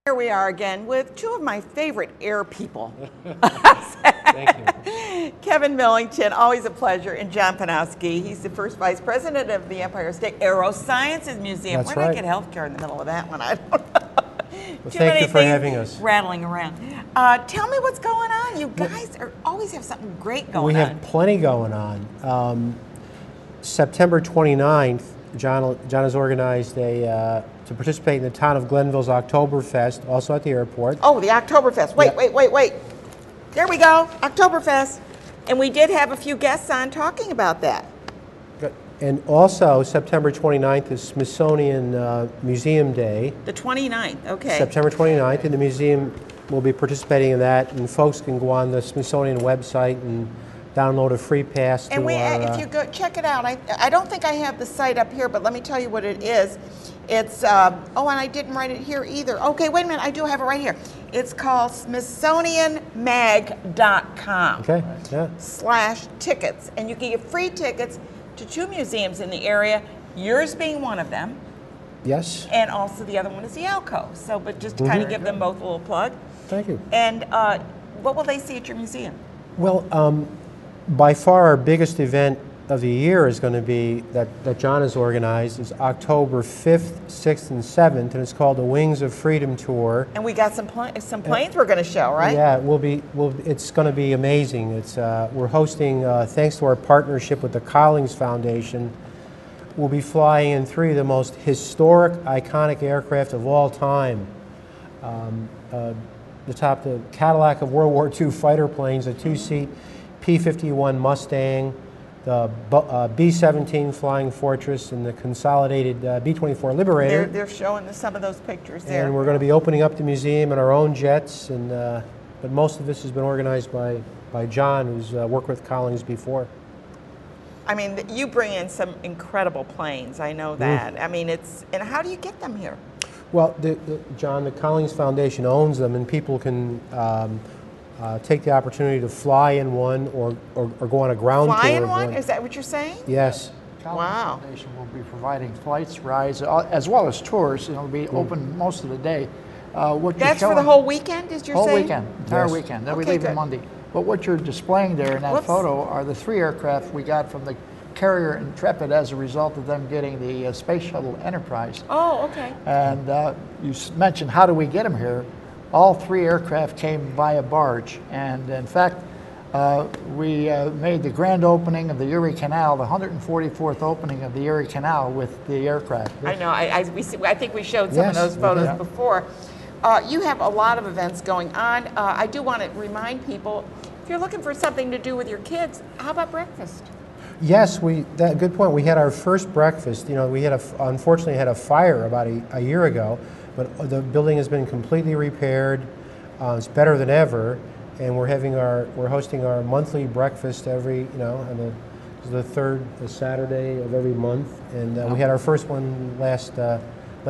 Here we are again with two of my favorite air people. Thank you. Kevin Millington, always a pleasure, and John Panowski. He's the first vice president of the Empire State Aerosciences Museum. That's Where did right. I get healthcare in the middle of that one? I don't know. Well, Too thank many you for things having us. rattling around. Tell me what's going on. You guys always have something great going on. We have plenty going on. September 29th, John has organized to participate in the town of Glenville's Oktoberfest, also at the airport. Oh, the Oktoberfest. Wait. There we go, Oktoberfest. And we did have a few guests on talking about that. And also, September 29th is Smithsonian Museum Day. The 29th, okay. September 29th, and the museum will be participating in that, and folks can go on the Smithsonian website and download a free pass and if you go check it out, I don't think I have the site up here, but let me tell you what it is. It's and I didn't write it here either. Okay, wait a minute, I do have it right here. It's called smithsonianmag.com. Okay, yeah. /tickets, and you can get free tickets to two museums in the area. Yours being one of them. Yes. And also the other one is the Alcove. So, but just to kind of give them both a little plug. Thank you. And what will they see at your museum? Well, by far our biggest event of the year is going to be that John has organized. Is October 5th, 6th, and 7th, and it's called the Wings of Freedom Tour. And we got some planes we're going to show, right? Yeah, it's going to be amazing. It's we're hosting, thanks to our partnership with the Collins Foundation, we'll be flying in three of the most historic, iconic aircraft of all time. The Cadillac of World War II fighter planes, a two-seat P-51 Mustang, the B-17 Flying Fortress, and the consolidated B-24 Liberator. They're showing some of those pictures there. And we're going to be opening up the museum in our own jets, and but most of this has been organized by John, who's worked with Collins before. I mean, you bring in some incredible planes. I know that. I mean, and how do you get them here? Well, John, the Collins Foundation owns them, and people can take the opportunity to fly in one or go on a ground tour. Fly in one? Is that what you're saying? Yes. Collins Foundation will be providing flights, rides, as well as tours. It'll be open most of the day. That's for the whole weekend, is you're saying? Whole weekend, entire Yes. weekend. Then we leave on Monday. But what you're displaying there in that photo are the three aircraft we got from the carrier Intrepid as a result of them getting the Space Shuttle Enterprise. Oh, okay. And you mentioned, how do we get them here? All three aircraft came via barge, and in fact, we made the grand opening of the Erie Canal, the 144th opening of the Erie Canal with the aircraft. I know. I think we showed some of those photos before. You have a lot of events going on. I do want to remind people, if you're looking for something to do with your kids, how about breakfast? Yes, good point. We had our first breakfast. You know, we unfortunately had a fire about a year ago, but the building has been completely repaired. It's better than ever, and we're hosting our monthly breakfast every, on the third Saturday of every month, and we had our first one last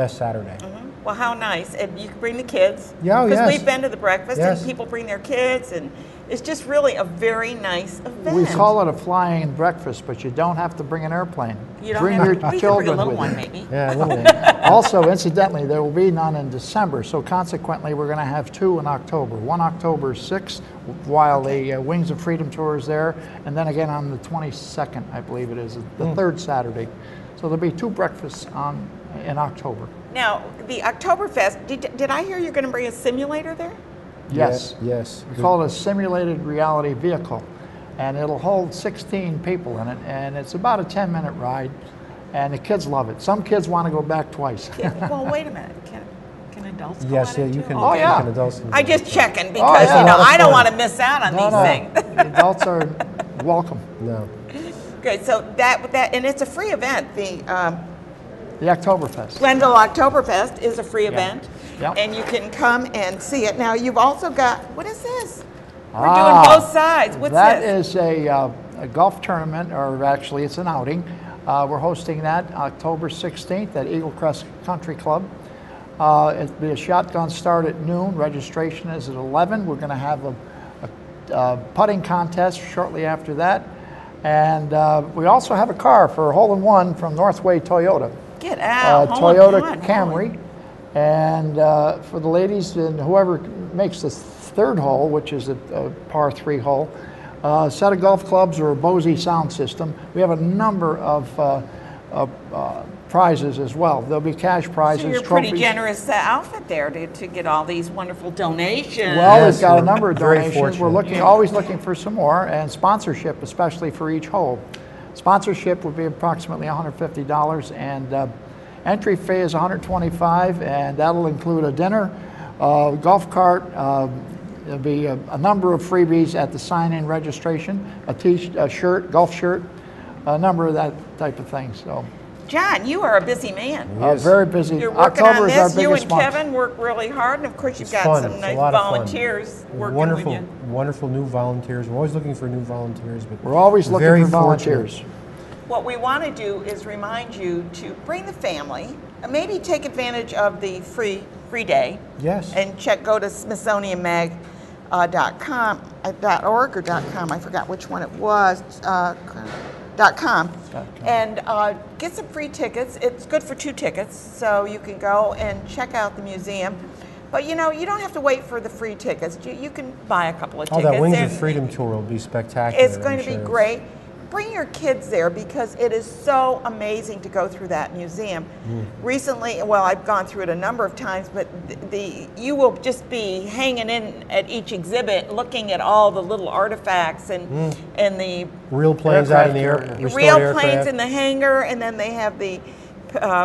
Saturday. Well, how nice. And you can bring the kids. Yeah, because we've been to the breakfast, Yes. and people bring their kids, and it's just really a very nice event. We call it a flying breakfast, but you don't have to bring an airplane. You don't bring have your to. children You can bring a little with one, you. maybe. Yeah, a little one. Also, incidentally, there will be none in December, so consequently, we're going to have two in October. One October 6th, while the Wings of Freedom tour is there, and then again on the 22nd, I believe it is, the third Saturday. So there'll be two breakfasts in October. Now, the Oktoberfest, did I hear you're going to bring a simulator there? Yes. Yes. We call it a simulated reality vehicle, and it'll hold 16 people in it, and it's about a 10-minute ride, and the kids love it. Some kids want to go back twice. Well, wait a minute. Can adults go Yes, on yeah, it you too? can. Oh, yeah. You can adults can I do just that. checking because, yeah. I don't want to miss out on these things. The adults are welcome. No. Great, so and it's a free event. The Oktoberfest. Glenville Oktoberfest is a free event, Yep. and you can come and see it. Now, you've also got, what is this? We're doing both sides. What's That this? is a golf tournament, or actually it's an outing. We're hosting that October 16th at Eagle Crest Country Club. It'll be a shotgun start at noon. Registration is at 11. We're going to have a putting contest shortly after that. And we also have a car for hole-in-one from Northway Toyota. Get out. Toyota Camry. And for the ladies, and whoever makes the third hole, which is a par 3 hole, a set of golf clubs or a Bose sound system. We have a number of prizes as well. There'll be cash prizes, so you're trophies. pretty generous outfit there to get all these wonderful donations. Well, Yes, we've got a we're number of very donations. We're fortunate. always looking for some more, and sponsorship, especially for each hole. Sponsorship would be approximately $150, and entry fee is $125, and that'll include a dinner, golf cart. There'll be a number of freebies at the sign-in registration, a shirt, golf shirt, a number of that type of things. So, John, you are a busy man. very busy. You're working October on is our this. You biggest and month. Kevin work really hard, and of course you've It's got fun. some It's a nice lot of fun. volunteers working Wonderful, with you. wonderful new volunteers. We're always looking for new volunteers, but We're always looking very for volunteers. fortunate. What we want to do is remind you to bring the family, and maybe take advantage of the free day. Yes. And go to SmithsonianMag.com, .org or .com. I forgot which one it was. .com, and get some free tickets. It's good for 2 tickets, so you can go and check out the museum. But you know, you don't have to wait for the free tickets. You can buy a couple of tickets. Oh, that Wings of There's- Freedom tour will be spectacular. It's going I'm to be sure. great. Bring your kids there because it is so amazing to go through that museum. Recently, well, I've gone through it a number of times, but you will just be hanging in at each exhibit, looking at all the little artifacts and the Real planes out in the air. Aircraft restored real aircraft. planes in the hangar, and then they have the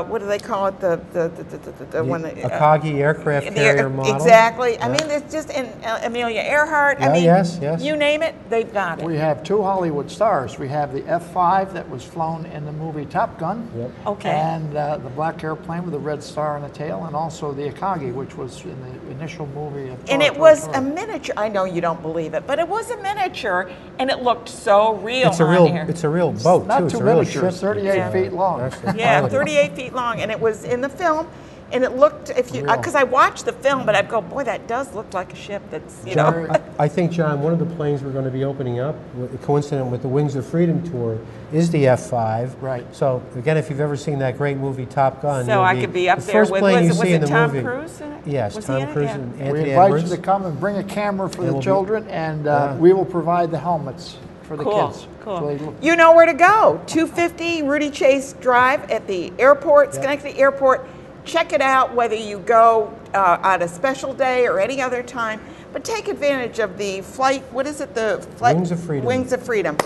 what do they call it? The one that, Akagi aircraft carrier model. Exactly. I mean, it's just in Amelia Earhart. I Yeah, mean, yes. you name it, they've got it. We have 2 Hollywood stars. We have the F-5 that was flown in the movie Top Gun. Yep. Okay. And the black airplane with the red star on the tail, and also the Akagi, which was in the initial movie of And Toy it was Story. a miniature. I know you don't believe it, but it was a miniature, and it looked so real It's a on real. here. It's a real boat Not too. It's too a real miniature, ship. it's 38 Yeah. feet long. Actually, Yeah, pilot. 38 feet long, and it was in the film, and it looked, if you, Real. because I watched the film, but I'd go, boy, that does look like a ship that's, you know. John, I think, John, one of the planes we're going to be opening up, coincident with the Wings of Freedom tour, is the F-5. Right. So, again, if you've ever seen that great movie Top Gun, So you'll I could be up the there first with, plane you was see it in the Tom movie. Cruise in it? Yes, Was he Tom in it? Cruise Yeah. and We Anthony invite Edwards. you to come and bring a camera for It the will be- children, and Yeah. we will provide the helmets for the Cool, kids. cool. So they look- You know where to go. 250 Rudy Chase Drive at the airport, Schenectady Airport. Check it out whether you go on a special day or any other time. But take advantage of the flight, what is it? The flight? Wings of Freedom. Wings of Freedom.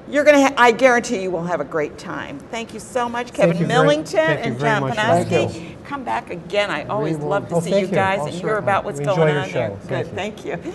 You're going to, I guarantee you will have a great time. Thank you so much, Kevin you very- Millington thank you and very John much. Thank Panofsky. Come back again. I always will- love to Oh, see thank you you. guys Oh, and hear certainly. about what's We going enjoy your on there. show. Good, Thank thank you.